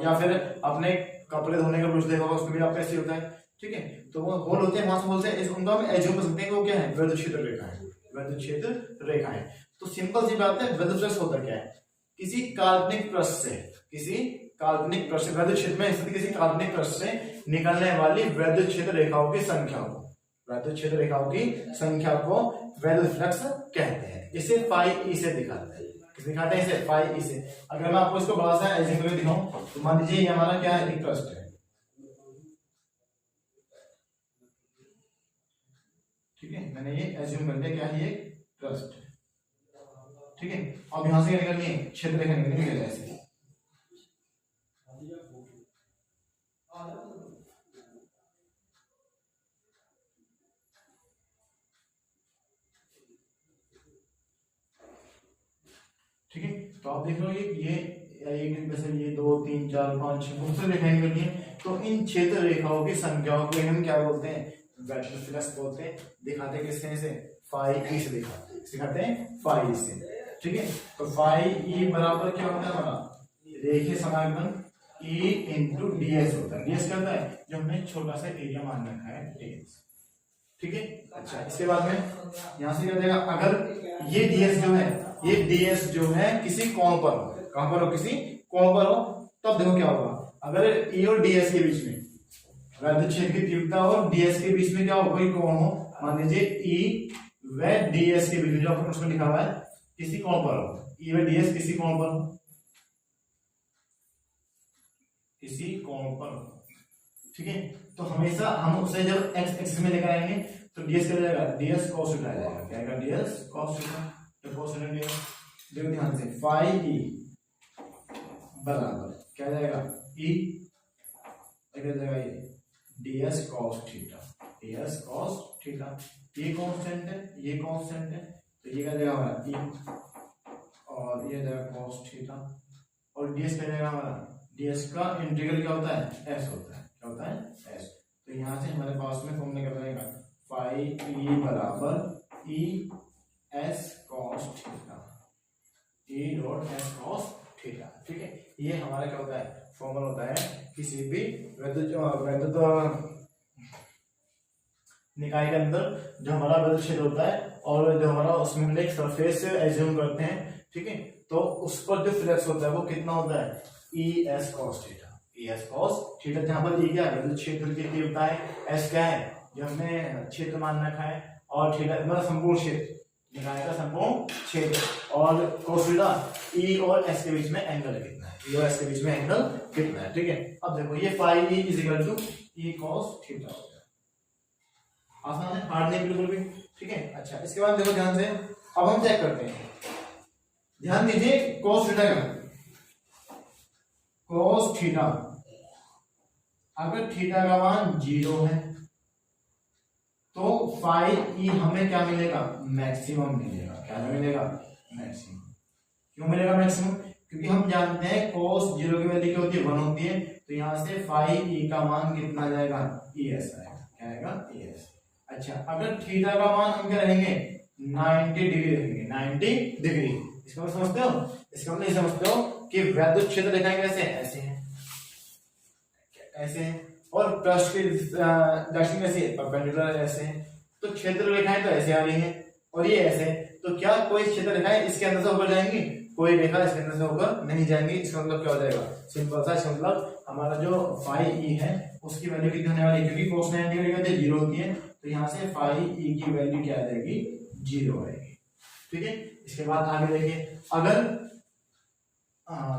या फिर अपने कपड़े धोने का ब्रश देखा होगा उसमें भी आपका ऐसे होता है, ठीक है, तो वो होल होते हैं, वहां से बोलते हैं, उनका हम एज्यूम कर सकते हैं कि वो क्या है, वैद्युत क्षेत्र रेखा है, वैद्युत क्षेत्र रेखा है। तो सिंपल सी बात है, वैद्युत फ्लक्स होता क्या है, किसी काल्पनिक पृष्ठ से, किसी काल्पनिक पृष्ठ से, वैद्युत क्षेत्र में स्थित किसी काल्पनिक पृष्ठ से निकलने वाली वैद्युत क्षेत्र रेखाओं की संख्या को, वैद्युत क्षेत्र रेखाओं की संख्या को वैद्युत फ्लक्स कहते हैं। इसे फाई ई से दिखाते हैं, किस दिखाते हैं, इसे फाई ई से। अगर मैं आपको इसको बड़ा सा एग्जांपल में दिखाऊं तो मान लीजिए ये हमारा क्या है, एक पृष्ठ है, ठीक है, मैंने ये एज्यूम कर लिया क्या है, ये पृष्ठ, ठीक है। अब यहां से क्या निकलनी है, क्षेत्र रेखा निकलनी है ऐसे, ठीक है। तो आप देख लो ये एक वैसे ये 2 3 4 5 6 बहुत सारी रेखाएं निकलनी है। तो इन क्षेत्र रेखाओं की संख्याओं को हम क्या बोलते हैं, वैद्युत फ्लक्स बोलते हैं। दिखाते किससे से, फाई ई से दिखाते हैं फाई से, ठीक है। तो फाई ई बराबर क्या होता है हमारा, रेखीय समाकलन E इंटू ds होता है। ds क्या होता है, जो हमने छोटा सा एरिया मान रखा है ds, ठीक है। अच्छा, इसके बाद में यहां से क्या देगा, अगर ये ds जो है, ये ds जो है किसी कोण पर हो, कहां पर हो, किसी कोण पर हो, तब देखो क्या होगा, अगर E और ds के बीच में वैद्युत क्षेत्र की तीव्रता और ds के बीच में क्या हो, कोई कोण हो, मान लीजिए E व ds के बीच में, जो आपको प्रश्न लिखा हुआ है, किसी कोण पर हो, E व ds किसी कोण पर हो, किसी कोण पर, ठीक है। तो हमेशा हम उसे जब x एक्सिस में लेकर आएंगे तो ds क्या जाएगा, ds cos थीटा आ जाएगा, क्या आएगा, ds cos थीटा, तो cos थीटा ds, देखो ध्यान से, फाई e बराबर क्या जाएगा, e क्या जाएगा, ये ds cos theta, ds cos theta, ये कांस्टेंट है, ये कांस्टेंट है, तो ये क्या जाएगा हमारा e, और ये जाएगा cos थीटा, और ds क्या जाएगा हमारा, ds का इंटीग्रल क्या होता है, s होता है, क्या होता है, s। तो यहां से हमारे पास में फॉर्मूला क्या बनेगा, फाई e बराबर e s cos theta, e dot s cos theta, ठीक है। ये हमारा क्या होता है, फॉर्मूला होता है किसी भी वैद्युत निकाय के अंदर जो हमारा वैद्युत क्षेत्र होता है और जो हमारा उसमें हम एक सरफेस एज्यूम करते हैं, ठीक है, तो उस पर जो फ्लक्स होता है वो कितना होता है, E s cos theta, E s cos theta, जहां पर E क्या है, वैद्युत क्षेत्र की तीव्रता है, S क्या है, जो हमने क्षेत्र मान रखा है, और थीटा मतलब संपूर्ण क्षेत्र, निकाय का संपूर्ण क्षेत्र, और cos थीटा, E और S के बीच में एंगल कितना है, E और S के बीच में एंगल कितना है, ठीक है। अब देखो ये phi E is equal to E cos theta हो गया, आसान है, हार्ड नहीं बिल्कुल भी, ठीक है। अच्छा, इसके बाद देखो ध्यान से, अब हम चेक करते हैं, ध्यान दीजिए, cos थीटा का, cos थीटा, अगर थीटा का मान 0 है तो फाई ई हमें क्या मिलेगा, मैक्सिमम मिलेगा, क्या मिलेगा, मैक्सिमम। क्यों मिलेगा मैक्सिमम, क्योंकि हम जानते हैं cos 0 की वैल्यू क्या होती है, 1 होती है, तो यहां से फाई ई का मान कितना जाएगा, ES आएगा, क्या आएगा, ES। अच्छा, अगर थीटा का मान हम क्या रहेंगे, 90 डिग्री रखेंगे, 90 डिग्री, इसका मतलब समझते हो, इसका मतलब समझते हो कि वैद्युत क्षेत्र रेखाएं कैसे हैं, ऐसे हैं, ऐसे हैं, और पृष्ठ की डायरेक्शन कैसी है, परपेंडिकुलर ऐसे हैं, तो क्षेत्र रेखाएं तो ऐसे आ रही हैं और ये ऐसे, तो क्या कोई क्षेत्र रेखाएं इसके अंदर से होकर जाएंगी, कोई रेखा इसके अंदर से होकर नहीं जाएंगी। इसका मतलब क्या हो जाएगा, सिंपल सा, इसका मतलब हमारा जो फाई ई है उसकी वैल्यू कितनी होने वाली है, क्योंकि cos 90 की वैल्यू 0 होती है, तो यहाँ से फाई ई की वैल्यू क्या आ जाएगी, 0 आएगी। ठीक है, इसके बाद आगे देखिए, अगर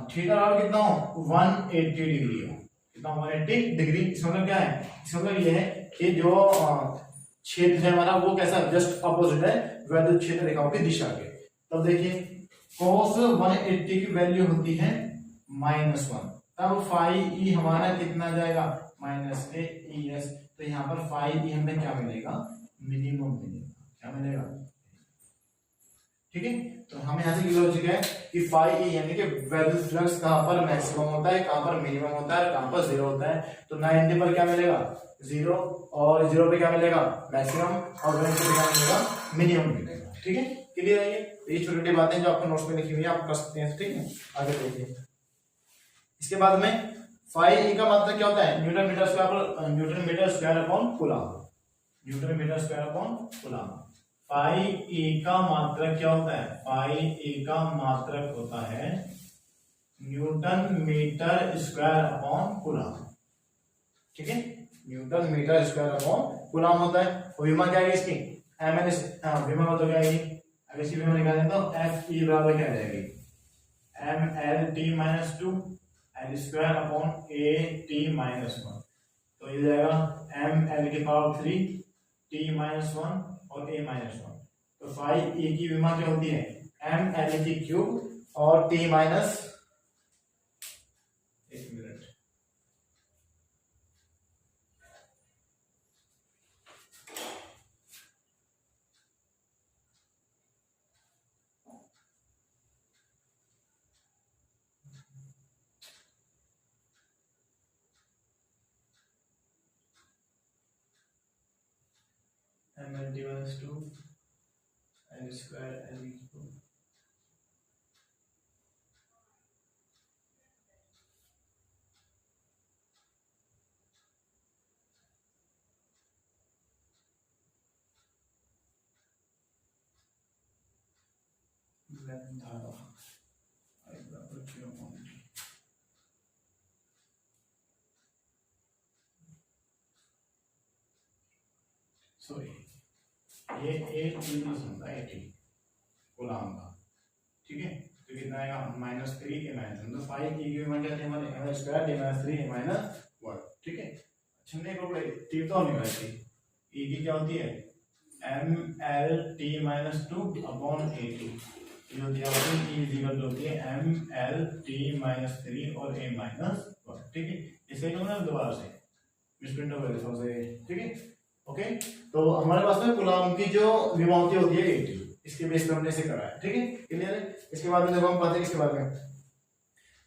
थीटा बराबर कितना हो, 180 डिग्री हो, कितना 180 डिग्री, इसका मतलब क्या है, इसका मतलब ये है कि जो क्षेत्र है हमारा वो कैसा, जस्ट अपोजिट है वैद्युत क्षेत्र रेखाओं की दिशा के। तब देखिए cos 180 की वैल्यू होती है -1, तब फाई ई हमारा कितना जाएगा, -a/es। तो यहाँ पर फाई ई हमें क्या मिलेगा, मिनिमम मिलेगा, क्या मिलेगा। ठीक है, तो हमें यहाँ से लॉजिक है कि फाई ई यानी कि वैद्युत फ्लक्स कहाँ पर मैक्सिमम होता है, कहाँ पर मिनिमम होता है, कहाँ पर 0 होता है। तो 90 पर क्या मिलेगा, 0, और 0 पे क्या मिलेगा, मैक्सिमम, और 180 पे क्या मिलेगा, मिनिमम मिलेगा। ठीक है, क्लियर है ये छोटी छोटी बातें जो आपको नोट्स में लिखी हुई है आप कर सकते हैं। ठीक है, आगे देखिए, इसके बाद में फाई ई का मतलब क्या होता है, newton metre square upon coulomb, newton metre square upon coulomb. Phi E का मात्रक क्या होता है, फाई ई का मात्रक होता है newton metre square upon coulomb. ठीक है, newton metre square upon coulomb होता है। और विमा क्या है इसकी, विमा तो क्या है, अगर इसकी विमा निकालें तो एफ ई बराबर क्या आ जाएगी, mL/t-2 L square upon a/t-1। तो ये जाएगा mL/3 t-1 और a-1। तो फाई ई की विमा क्या होती है, mL³ और t- 1 minute, mL/2 L square L³ धारा I बराबर 0.3। सॉरी, ये एक होता है कूलम का। ठीक है, तो कितना आएगा, -3 a-1। तो फाई की वैल्यू क्या थी हमारे, mL स्क्वायर d-3 a-1। ठीक है, अच्छा नहीं को टी तो नहीं होती, ई की क्या होती है, mL/t-2 अपॉन a2। जो दिया हुआ है ई इक्वल होती है mL/t-3 और a-1। ठीक है, इसे जो ना दोबारा से मिसप्रिंट हो गया थोड़ा सा, ठीक है। ओके, तो हमारे पास में कूलम की जो विभवांति होती है 80, इसके बेस पे हमने इसे करा है। ठीक है, क्लियर है। इसके बाद में देखो हम पढ़ते हैं इसके बारे में,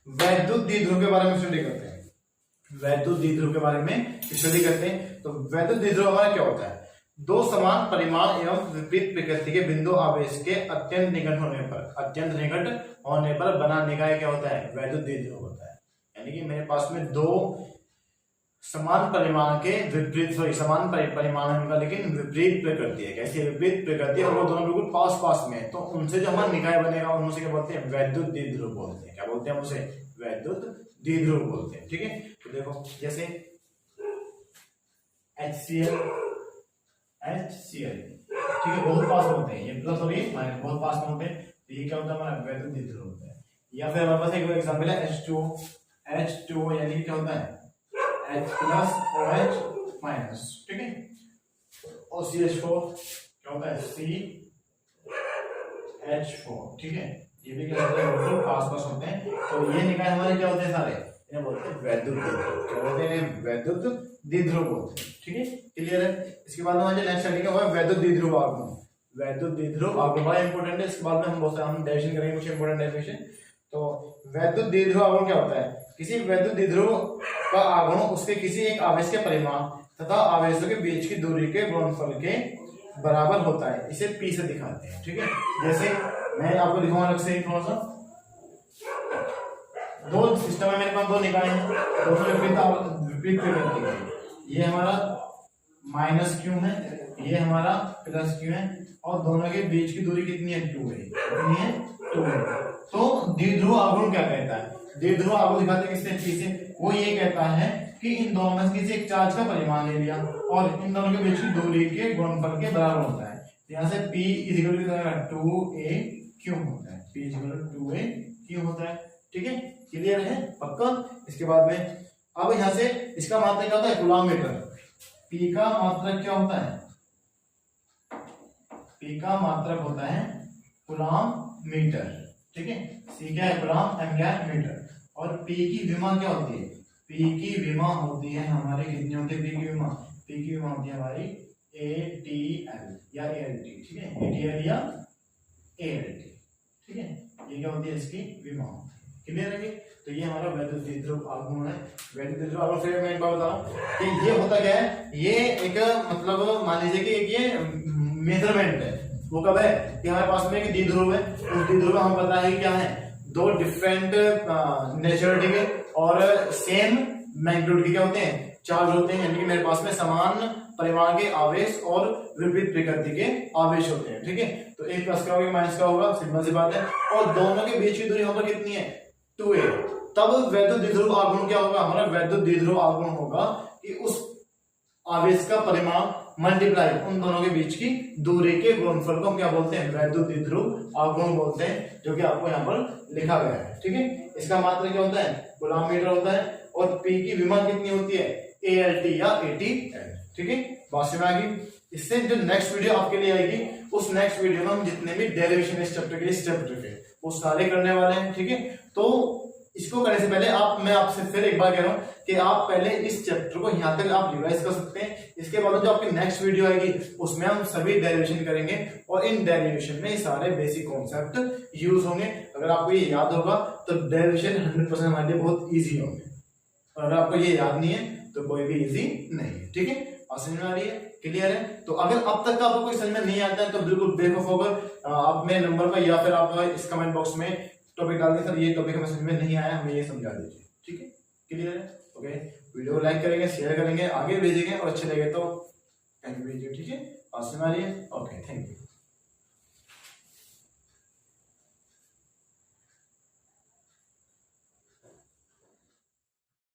वैद्युत द्विध्रुव के बारे में स्टडी करते हैं। वैद्युत द्विध्रुव के बारे में स्टडी करते हैं। तो वैद्युत द्विध्रुव हमारा क्या होता है, दो समान परिमाण एवं विपरीत प्रकृति के बिंदु आवेश के अत्यंत निकट होने पर बना निकाय क्या होता है, वैद्युत द्विध्रुव होता है। यानी कि मेरे पास में दो समान परिमाण के विपरीत, समान परिमाण है उनका, लेकिन विपरीत प्रकृति है। कैसी विपरीत प्रकृति है, और वो दोनों बिल्कुल पास पास में है, तो उनसे जो हमारा निकाय बनेगा उनसे क्या बोलते हैं, वैद्युत द्विध्रुव बोलते हैं। क्या बोलते हैं उसे, वैद्युत द्विध्रुव बोलते हैं। ठीक है, तो देखो जैसे HCl, ठीक है, बहुत पास होते हैं, ये प्लस और ये माइनस बहुत पास में होते हैं, तो ये क्या होता है, हमारा वैद्युत द्विध्रुव होता है। या फिर हमारे पास एक एग्जांपल है H2O, यानी क्या होता है, H प्लस OH माइनस। ठीक है, और CH4 क्या होता है, CH4। ठीक है, ये भी क्या होता है, बिल्कुल पास पास होते हैं। तो ये निकाय हमारे क्या होते हैं, सारे इन्हें बोलते हैं वैद्युत द्विध्रुव। क्या बोलते हैं, वैद्युत द्विध्रुव बोलते हैं। ठीक है, क्लियर है। इसके बाद में नेक्स्ट स्टडी का हुआ वैद्युत द्विध्रुव आगमन। वैद्युत द्विध्रुव आगमन बड़ा इंपॉर्टेंट है। इसके बाद में हम डेफिनेशन करेंगे कुछ इंपॉर्टेंट डेफिनेशन। तो वैद्युत द्विध्रुव आगमन क्या होता है, किसी वैद्युत द्विध्रुव का आगमन उसके किसी एक आवेश के परिमाण तथा आवेशों के बीच की दूरी के गुणनफल के बराबर होता है। इसे P से दिखाते हैं। ठीक है, जैसे मैं आपको दिखाऊंगा अलग से थोड़ा सा। दो सिस्टम है मेरे पास, दो निकाय हैं, दोनों विपरीत प्रकृति के। ये हमारा माइनस क्यू है, ये हमारा प्लस क्यू है, और दोनों के बीच की दूरी कितनी है, 2 है। कितनी है, 2 है। तो द्विध्रुव आघूर्ण क्या कहता है, द्विध्रुव आपको दिखाते हैं किससे, पी से। वो ये कहता है कि इन दोनों में से किसी एक चार्ज का परिमाण ले लिया और इन दोनों के बीच की दूरी के गुणनफल के बराबर होता है। यहाँ से P इक्वल टू 2a होता है, P इक्वल टू 2a होता है। ठीक है, क्लियर है, पक्का। इसके बाद में अब यहाँ से इसका मात्रक क्या होता है, कूलॉम मीटर। P का मात्रक क्या होता है, P का मात्रक होता है कूलॉम मीटर। ठीक है, C क्या है कूलॉम, M क्या है मीटर। और P की विमा क्या होती है, P की विमा होती है हमारी कितनी होती है, P की विमा, P की विमा होती है हमारी ATL या ALT। ठीक है, ATL या ALT। ठीक है, ये क्या होती है इसकी विमा। क्लियर है। तो ये हमारा वैद्युत द्विध्रुव आघूर्ण है। वैद्युत द्विध्रुव आघूर्ण फिर मैं एक बार बता रहा हूँ कि ये होता क्या है, ये एक मतलब मान लीजिए कि एक ये मेजरमेंट है। वो कब है कि हमारे पास में एक द्विध्रुव है, उस द्विध्रुव में हमें पता है कि क्या है, दो डिफरेंट नेचुरलिटी के और सेम मैग्नीट्यूड के क्या होते हैं, चार्ज होते हैं। यानी कि मेरे पास में समान परिमाण के आवेश और विपरीत प्रकृति के आवेश होते हैं। ठीक है, तो एक प्लस का होगा माइनस का होगा, सिंपल सी बात है। और दोनों के बीच की दूरी यहाँ पर कितनी है, 2a। तब वैद्युत द्विध्रुव आघूर्ण क्या होगा, हमारा वैद्युत द्विध्रुव आघूर्ण होगा कि उस आवेश का परिमाण मल्टीप्लाई उन दोनों के बीच की दूरी के गुणनफल को हम क्या बोलते हैं, वैद्युत द्विध्रुव आघूर्ण बोलते हैं, जो कि आपको यहाँ पर लिखा गया है। ठीक है, इसका मात्रक क्या होता है, कूलॉम मीटर होता है। और P की विमा कितनी होती है, ALT या ATL। ठीक है, बात समझ आ गई। इससे जो नेक्स्ट वीडियो आपके लिए आएगी, उस नेक्स्ट वीडियो में हम जितने भी डेरिवेशन इस चैप्टर के, इस चैप्टर के, वो सारे करने वाले हैं। ठीक है, तो इसको करने से पहले मैं आपसे फिर एक बार कह रहा हूं कि आप पहले इस चैप्टर को यहां तक आप रिवाइज कर सकते हैं। इसके बाद जो आपकी नेक्स्ट वीडियो आएगी उसमें हम सभी डेरिवेशन करेंगे और इन डेरिवेशन में सारे बेसिक कॉन्सेप्ट यूज होंगे। अगर आपको ये याद होगा तो डेरिवेशन 100% हमारे लिए बहुत ईजी होंगे, और अगर आपको ये याद नहीं है तो कोई भी ईजी नहीं है। ठीक है, और समझ में आ रही है, क्लियर है। तो अगर अब तक आपको कोई समझ में नहीं आता है तो बिल्कुल बेवकूफ होकर आप मेरे नंबर पर या फिर आप इस कमेंट बॉक्स में टॉपिक डाल दें, सर ये टॉपिक हमें समझ में नहीं आया, हमें ये समझा दीजिए। ठीक है, क्लियर है। ओके, वीडियो को लाइक करेंगे, शेयर करेंगे, आगे भेजेंगे और अच्छे लगे तो थैंक यू। ठीक है, समझ में आ रही है। Okay, thank you.